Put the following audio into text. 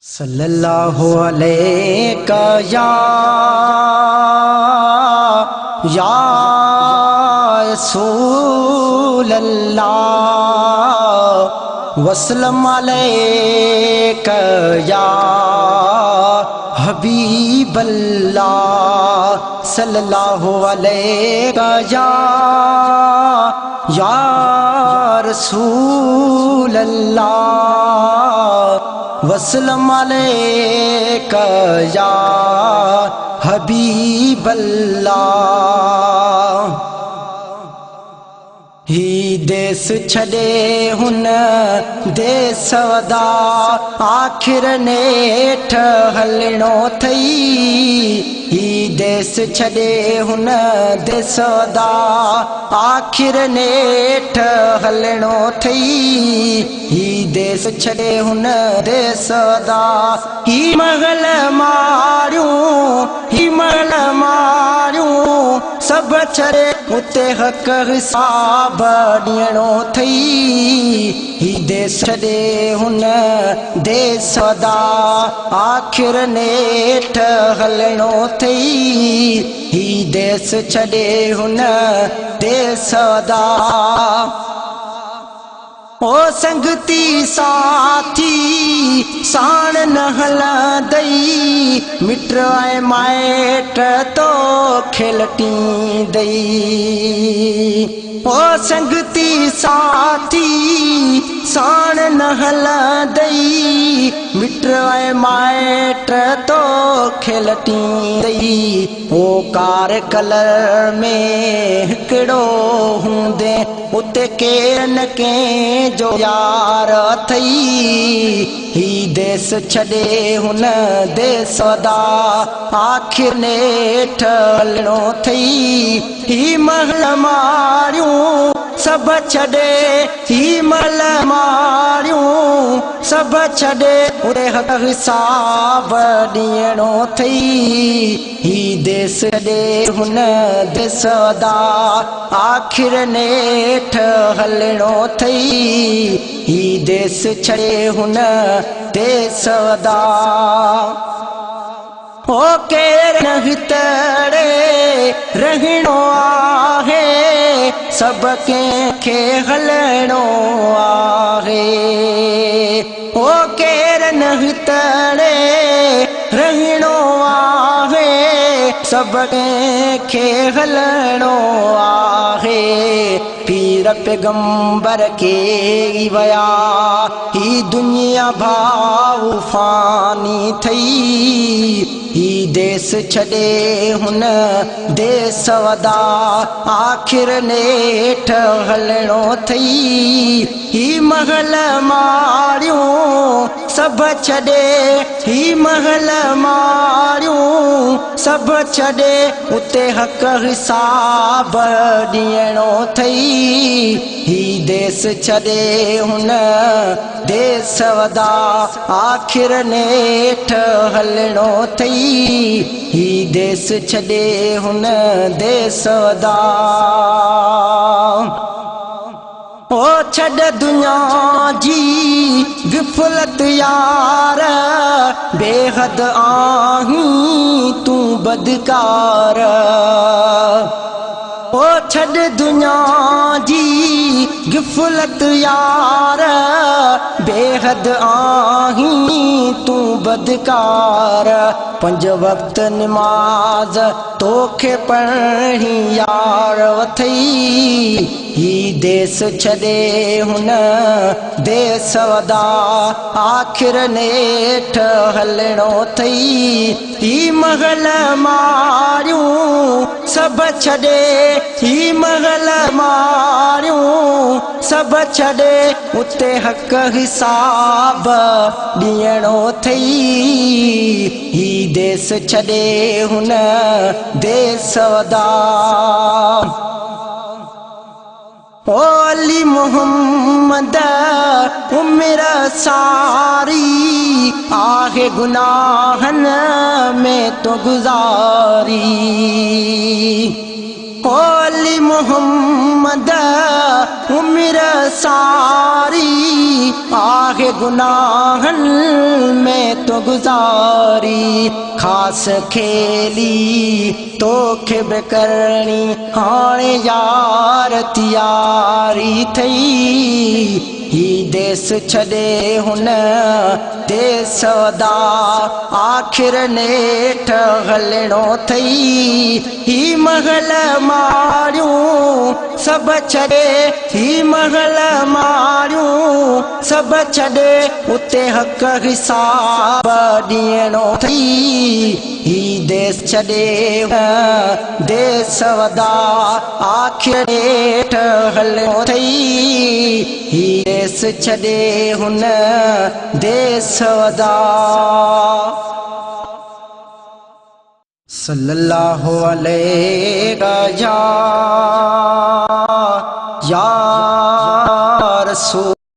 सल्लल्लाहु अलैका या रसूल अल्लाह वसल्लम अलैका या हबीब अल्लाह सल्लल्लाहु अलैका या रसूल अल्लाह वसल्लम अलैका या हबीब अल्लाह। ही देश छड़े हुन देश वदा आखिर नेठ हलणो थई। ही देश छड़े हुन देश वदा आखिर नेठ हलणो थई। ही देश छड़े हुन देश वदा ही महल मारियूं सब छड़े उते हक हिसाब ॾियणो थई। ही देश छड़े हुन देश वदा आखिर नेठ हलणो थई। ही देश छड़े हुन देश वदा। ओ संगती साथी साण न हलंदई मिट ऐं माइट तो खेलटींदई। ओ संगती साथी साण न हलंदई मिट ऐं माइट तो खेलटींदई। ओ कार कलर में हिकिड़ो हूंदे उते केर न कंहिं जो यार अथई। ही देश छड़े हुन देश वदा आखिर नेठ हलणो थई। ही महल मारियूं सब छड़े ही महल मारियूं सब छड़े उते हक हिसाब ॾियणो थई। ही देश छड़े हुन देश वदा आखिर नेठ हलणो थई। ही देश छड़े हुन देश वदा। ओ केर न हितड़े रहणो आहे सब कंहिंखे हलणो आहे। ओ केर न हितड़े रहणो आहे सब कंहिंखे हलणो आहे। पीर पैगंबर के वया ही दुनिया भाऊ फानी थई। ही देश छड़े हुन देश वदा आखिर नेठ हलणो थई। ही महल मारियूं सब छड़े ही महल मारियूं सब छड़े उते हक हिसाब ॾियणो थई। ही देश छड़े हुन देश वदा आखिर नेठ हलणो थई। ही देश छड़े हुन देश वदा। ओ छड़ दुनिया जी गिफ़लत यार बेहद आहीं तूं बदकार। ओ छड़ दुनिया जी गिफ़लत यार बेहद आहीं तूं बदकार। 5 वक्त नमाज तोखे पढ़णी यार अथई। ही देश छड़े हुन देश वदा आखिर नेठ हलणो थई। ही महल मारियूं सब छड़े ही महल मारियूं सब छड़े उते हक हिसाब ॾियणो थई। ही देश छड़े हुन देश वदा। ओ अली मोहम्मद उम्र सारी आहे गुनाहन में तो गुजारी। ओ अली मोहम्मद उम्र सारी आहे गुनाहन में तो गुज़ारी ख़ास खेली तोखे बि करणी हाणे यार तियारी थई ही देश छॾे हुन देश वदा आख़िर नेठ हलणो थई ही महल मारियूं सभु छॾे ही महल मारियूं सभु छॾे उते हक़ हिसाब ॾियणो थई ही देश छॾे देश वदा आख़िर नेठ हलणो थई ही देश छॾे हुन देश वदा सल्लल्लाहु अलैहि या रसूल।